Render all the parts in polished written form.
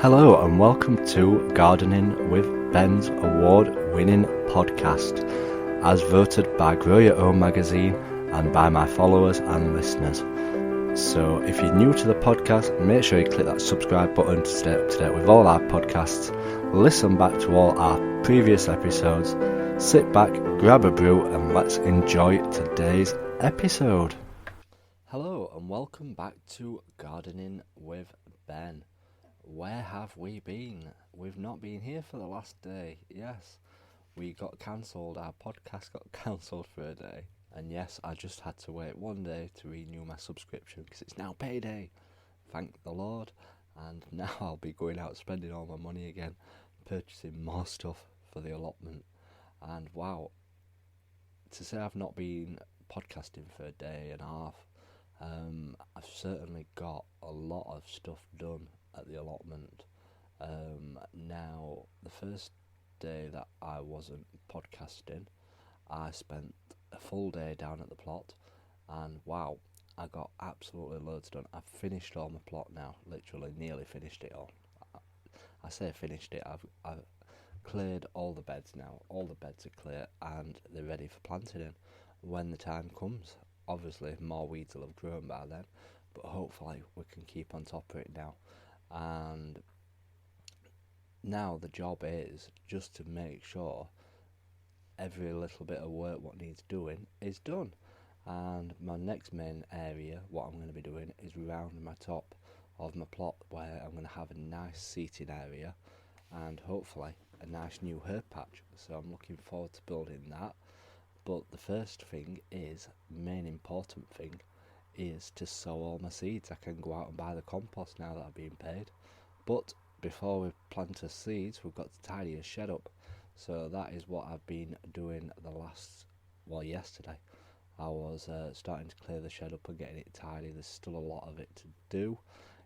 Hello and welcome to Gardening with Ben's award-winning podcast, as voted by Grow Your Own magazine and by my followers and listeners. So if you're new to the podcast, make sure you click that subscribe button to stay up to date with all our podcasts, listen back to all our previous episodes, sit back, grab a brew and let's enjoy today's episode. Hello and welcome back to Gardening with Ben. Where have we been? We've not been here for the last day. Yes, we got cancelled. Our podcast got cancelled for a day. And yes, I just had to wait one day to renew my subscription because it's now payday. Thank the Lord. And now I'll be going out spending all my money again, purchasing more stuff for the allotment. And wow, to say I've not been podcasting for a day and a half, I've certainly got a lot of stuff done at the allotment. Now, the first day that I wasn't podcasting, I spent a full day down at the plot, and wow, I got absolutely loads done. I've finished all my plot now, literally nearly finished it all. I say finished it, I've cleared all the beds now. All the beds are clear and they're ready for planting in when the time comes. Obviously more weeds will have grown by then, but hopefully we can keep on top of it now. And now the job is just to make sure every little bit of work what needs doing is done. And my next main area, what I'm going to be doing, is round my top of my plot, where I'm going to have a nice seating area and hopefully a nice new herb patch. So I'm looking forward to building that. But the first thing is, main important thing, is to sow all my seeds. I can go out and buy the compost now that I've been paid. But before we plant the seeds, we've got to tidy a shed up. So that is what I've been doing yesterday. I was starting to clear the shed up and getting it tidy. There's still a lot of it to do.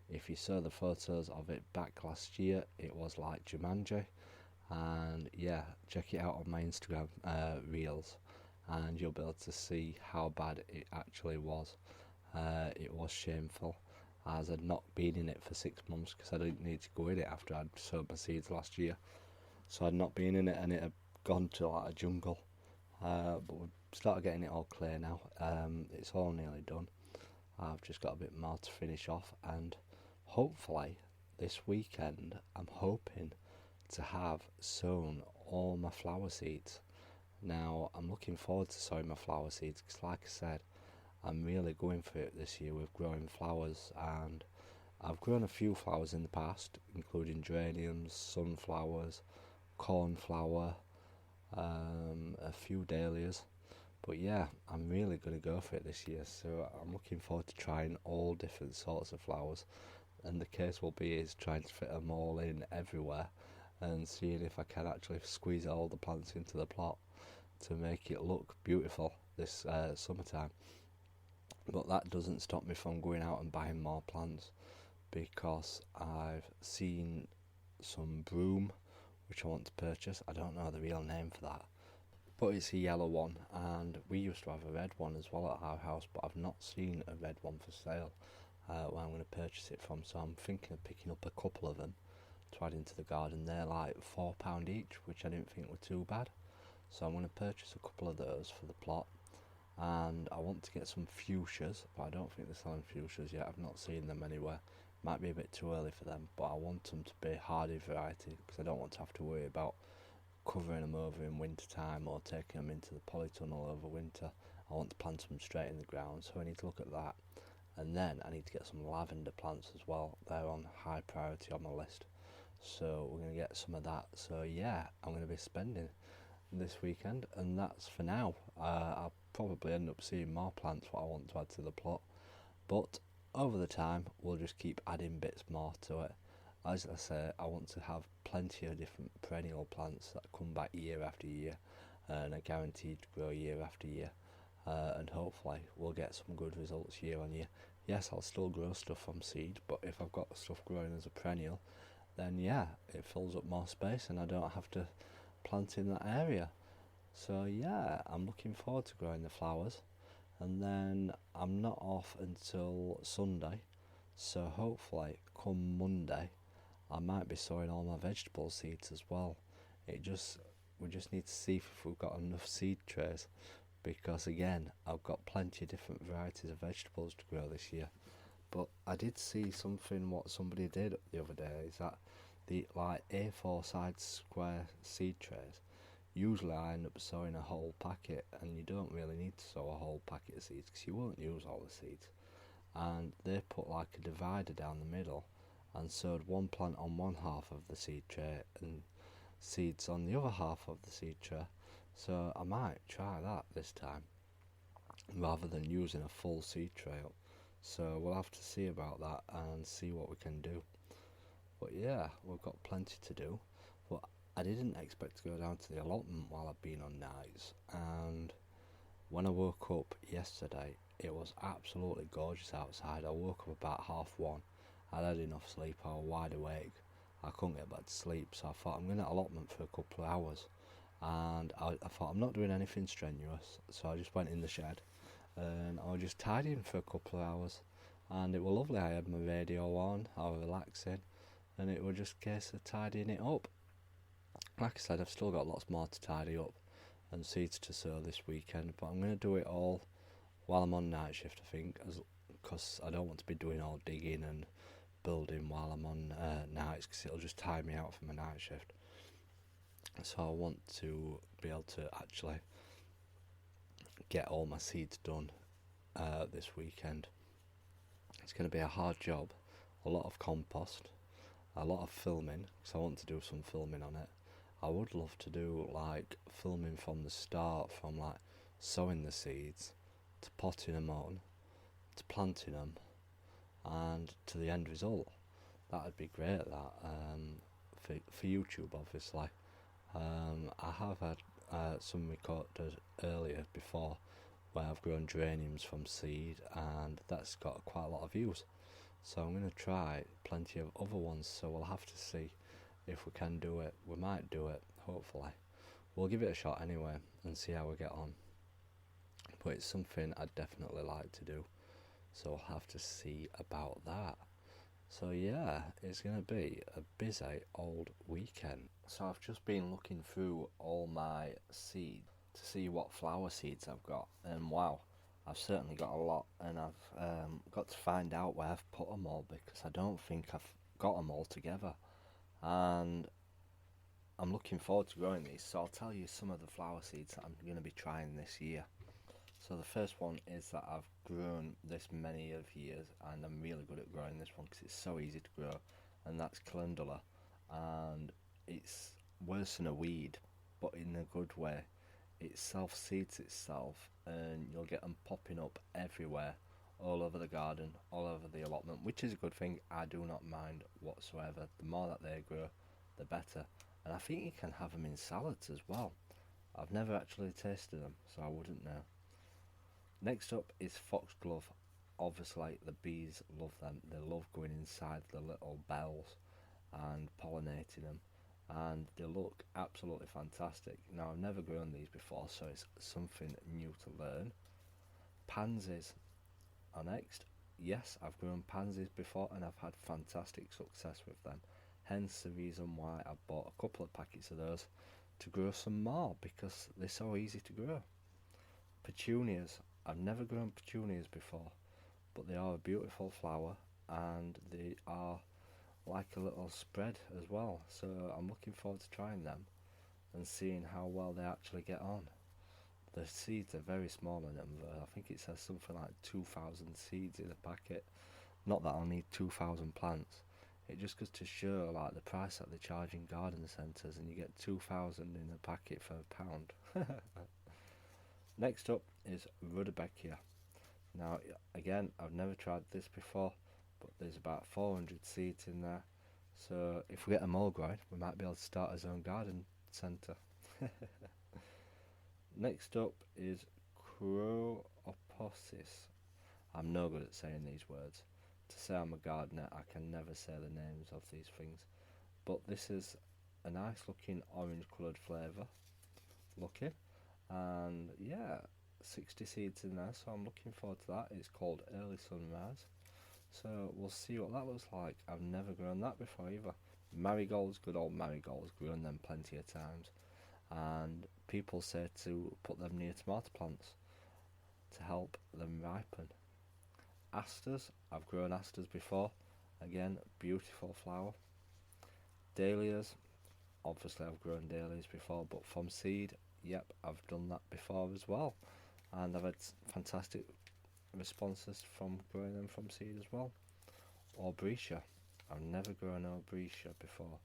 If you saw the photos of it back last year, it was like Jumanji. And yeah, check it out on my Instagram reels, and you'll be able to see how bad it actually was. It was shameful, as I'd not been in it for 6 months because I didn't need to go in it after I'd sowed my seeds last year. So I'd not been in it and it had gone to like a jungle. But we've started getting it all clear now. It's all nearly done. I've just got a bit more to finish off, and hopefully this weekend I'm hoping to have sown all my flower seeds. Now I'm looking forward to sowing my flower seeds because, like I said, I'm really going for it this year with growing flowers. And I've grown a few flowers in the past, including geraniums, sunflowers, cornflower, a few dahlias. But yeah, I'm really going to go for it this year. So I'm looking forward to trying all different sorts of flowers. And the case will be is trying to fit them all in everywhere and seeing if I can actually squeeze all the plants into the plot to make it look beautiful this summertime. But that doesn't stop me from going out and buying more plants, because I've seen some broom which I want to purchase. I don't know the real name for that, but it's a yellow one, and we used to have a red one as well at our house, but I've not seen a red one for sale where I'm going to purchase it from. So I'm thinking of picking up a couple of them to add into the garden. They're like £4 each, which I didn't think were too bad. So I'm going to purchase a couple of those for the plot. And I want to get some fuchsias, but I don't think they're selling fuchsias yet. I've not seen them anywhere. Might be a bit too early for them, but I want them to be hardy variety because I don't want to have to worry about covering them over in winter time or taking them into the polytunnel over winter. I want to plant them straight in the ground, so I need to look at that. And then I need to get some lavender plants as well. They're on high priority on my list, so we're going to get some of that. So yeah, I'm going to be spending this weekend, and that's for now. I'll probably end up seeing more plants what I want to add to the plot, but over the time we'll just keep adding bits more to it. As I say, I want to have plenty of different perennial plants that come back year after year and are guaranteed to grow year after year, and hopefully we'll get some good results year on year. Yes, I'll still grow stuff from seed, but if I've got stuff growing as a perennial, then yeah, it fills up more space and I don't have to plant in that area. So yeah, I'm looking forward to growing the flowers, and then I'm not off until Sunday, so hopefully come Monday I might be sowing all my vegetable seeds as well. We just need to see if we've got enough seed trays, because again, I've got plenty of different varieties of vegetables to grow this year. But I did see something what somebody did the other day, is that the like A4 size square seed trays, usually I end up sowing a whole packet, and you don't really need to sow a whole packet of seeds because you won't use all the seeds. And they put like a divider down the middle and sowed one plant on one half of the seed tray and seeds on the other half of the seed tray. So I might try that this time rather than using a full seed tray up. So we'll have to see about that and see what we can do. But yeah, we've got plenty to do. But I didn't expect to go down to the allotment while I've been on nights, and when I woke up yesterday, it was absolutely gorgeous outside. I woke up about 1:30. I'd had enough sleep, I was wide awake. I couldn't get back to sleep, so I thought I'm going to allotment for a couple of hours. And I thought I'm not doing anything strenuous, so I just went in the shed and I was just tidying for a couple of hours. And it was lovely. I had my radio on, I was relaxing, and it was just a case of tidying it up. Like I said, I've still got lots more to tidy up and seeds to sow this weekend, but I'm going to do it all while I'm on night shift, I think, because I don't want to be doing all digging and building while I'm on nights, because it'll just tire me out for my night shift. So I want to be able to actually get all my seeds done this weekend. It's going to be a hard job, a lot of compost, a lot of filming, because I want to do some filming on it. I would love to do like filming from the start, from like sowing the seeds to potting them on to planting them and to the end result. That would be great, that for YouTube obviously. I have had some recorded earlier before where I've grown geraniums from seed, and that's got quite a lot of views. So I'm going to try plenty of other ones, so we'll have to see if we can do it. We might do it, hopefully. We'll give it a shot anyway and see how we get on. But it's something I'd definitely like to do, so we'll have to see about that. So yeah, it's going to be a busy old weekend. So I've just been looking through all my seeds to see what flower seeds I've got, and wow, I've certainly got a lot, and I've got to find out where I've put them all, because I don't think I've got them all together, and I'm looking forward to growing these. So I'll tell you some of the flower seeds that I'm going to be trying this year. So the first one is that I've grown this many of years, and I'm really good at growing this one because it's so easy to grow, and that's calendula. And it's worse than a weed, but in a good way. It self-seeds itself, and you'll get them popping up everywhere, all over the garden, all over the allotment, which is a good thing. I do not mind whatsoever. The more that they grow, the better. And I think you can have them in salads as well. I've never actually tasted them, so I wouldn't know. Next up is foxglove. Obviously the bees love them. They love going inside the little bells and pollinating them, and they look absolutely fantastic. Now, I've never grown these before, so it's something new to learn. Pansies are next. Yes, I've grown pansies before and I've had fantastic success with them, hence the reason why I bought a couple of packets of those to grow some more, because they're so easy to grow. Petunias. I've never grown petunias before, but they are a beautiful flower, and they are like a little spread as well, so I'm looking forward to trying them and seeing how well they actually get on. The seeds are very small in them. I think it says something like 2,000 seeds in a packet. Not that I'll need 2,000 plants. It just goes to show like the price that they charge in garden centres, and you get 2,000 in a packet for £1. Next up is rudbeckia. Now again, I've never tried this before, but there's about 400 seeds in there, so if we get them all growing, we might be able to start our own garden centre. Next up is Croposis. I'm no good at saying these words. To say I'm a gardener, I can never say the names of these things, but this is a nice looking orange coloured flavour looking, and yeah, 60 seeds in there, so I'm looking forward to that. It's called Early Sunrise, so we'll see what that looks like. I've never grown that before either. Marigolds, good old marigolds, grown them plenty of times, and people say to put them near tomato plants to help them ripen. Asters, I've grown asters before, again, beautiful flower. Dahlias, obviously I've grown dahlias before, but from seed, yep, I've done that before as well, and I've had fantastic responses from growing them from seed as well. Aubrietia, I've never grown Aubrietia before,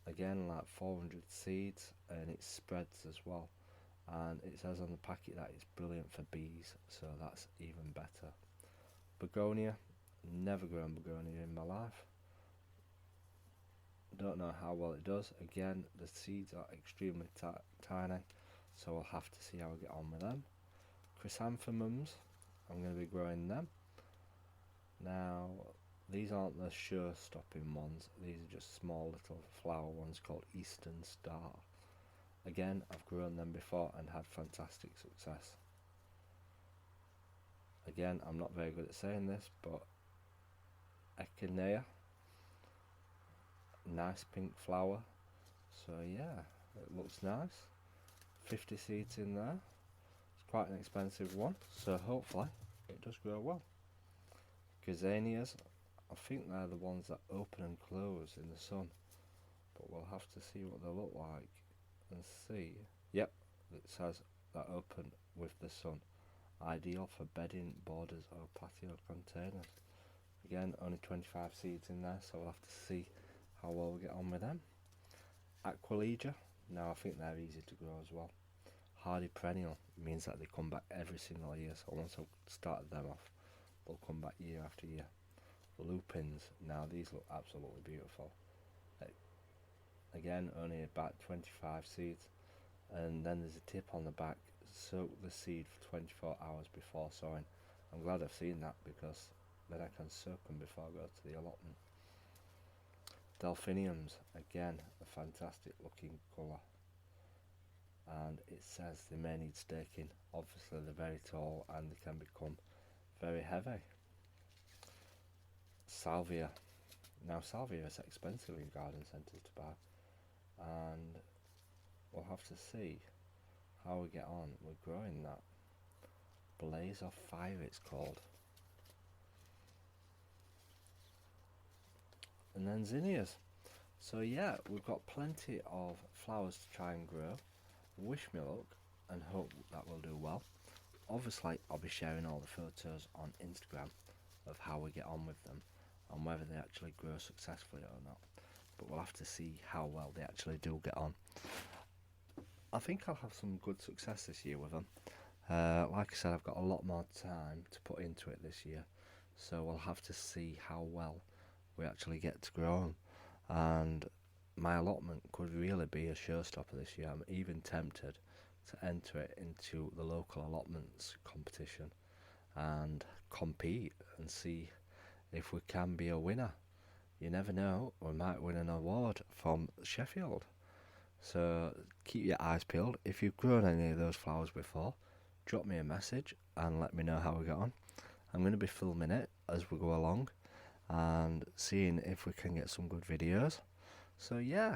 again like 400 seeds, and it spreads as well, and it says on the packet that it's brilliant for bees, so that's even better. Begonia, never grown begonia in my life, don't know how well it does. Again, the seeds are extremely tiny, so we'll have to see how I get on with them. Chrysanthemums, I'm going to be growing them. Now, these aren't the show-stopping ones, these are just small little flower ones called Eastern Star. Again, I've grown them before and had fantastic success. Again, I'm not very good at saying this, but Echinacea, nice pink flower, so yeah, it looks nice. 50 seeds in there, it's quite an expensive one, so hopefully it does grow well. Gazanias, I think they're the ones that open and close in the sun, but we'll have to see what they look like and see. Yep, it says that open with the sun, ideal for bedding, borders or patio containers. Again, only 25 seeds in there, so we'll have to see how well we get on with them. Aquilegia, now I think they're easy to grow as well. Hardy perennial means that they come back every single year, so once I've started them off, they'll come back year after year. Lupins, now these look absolutely beautiful. Again, only about 25 seeds, and then there's a tip on the back, soak the seed for 24 hours before sowing. I'm glad I've seen that, because then I can soak them before I go to the allotment. Delphiniums, again, a fantastic looking colour, and it says they may need staking. Obviously they're very tall and they can become very heavy. Salvia, now salvia is expensive in garden centres to buy, and we'll have to see how we get on with growing that. Blaze of Fire it's called. And then zinnias. So yeah, we've got plenty of flowers to try and grow. Wish me luck and hope that will do well. Obviously I'll be sharing all the photos on Instagram of how we get on with them and whether they actually grow successfully or not, but we'll have to see how well they actually do get on. I think I'll have some good success this year with them. Like I said, I've got a lot more time to put into it this year, so we'll have to see how well we actually get to grow them. And my allotment could really be a showstopper this year. I'm even tempted to enter it into the local allotments competition and compete and see if we can be a winner. You never know, we might win an award from Sheffield. So keep your eyes peeled. If you've grown any of those flowers before, drop me a message and let me know how we get on. I'm going to be filming it as we go along and seeing if we can get some good videos. So yeah,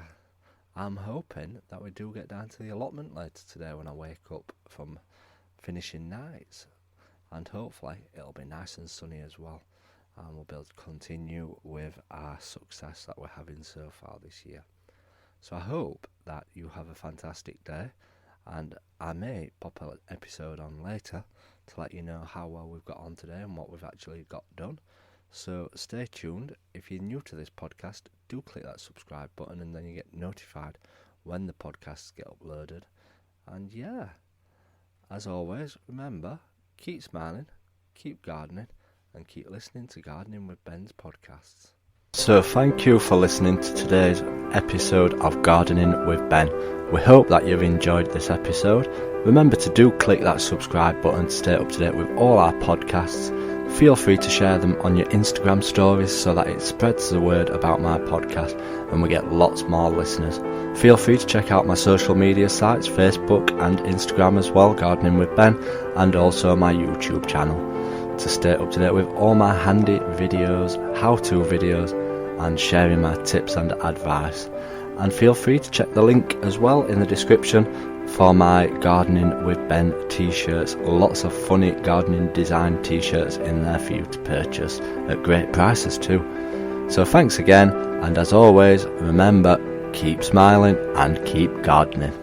I'm hoping that we do get down to the allotment later today when I wake up from finishing nights, and hopefully it'll be nice and sunny as well, and we'll be able to continue with our success that we're having so far this year. So I hope that you have a fantastic day, and I may pop an episode on later to let you know how well we've got on today and what we've actually got done. So stay tuned. If you're new to this podcast, do click that subscribe button and then you get notified when the podcasts get uploaded. And yeah, as always, remember, keep smiling, keep gardening, and keep listening to Gardening with Ben's podcasts. So thank you for listening to today's episode of Gardening with Ben. We hope that you've enjoyed this episode. Remember to do click that subscribe button to stay up to date with all our podcasts. Feel free to share them on your Instagram stories so that it spreads the word about my podcast and we get lots more listeners. Feel free to check out my social media sites, Facebook and Instagram as well, Gardening with Ben, and also my YouTube channel to stay up to date with all my handy videos, how-to videos, and sharing my tips and advice. And feel free to check the link as well in the description for my Gardening with Ben t-shirts. Lots of funny gardening design t-shirts in there for you to purchase at great prices too. So thanks again, and as always, remember, keep smiling and keep gardening.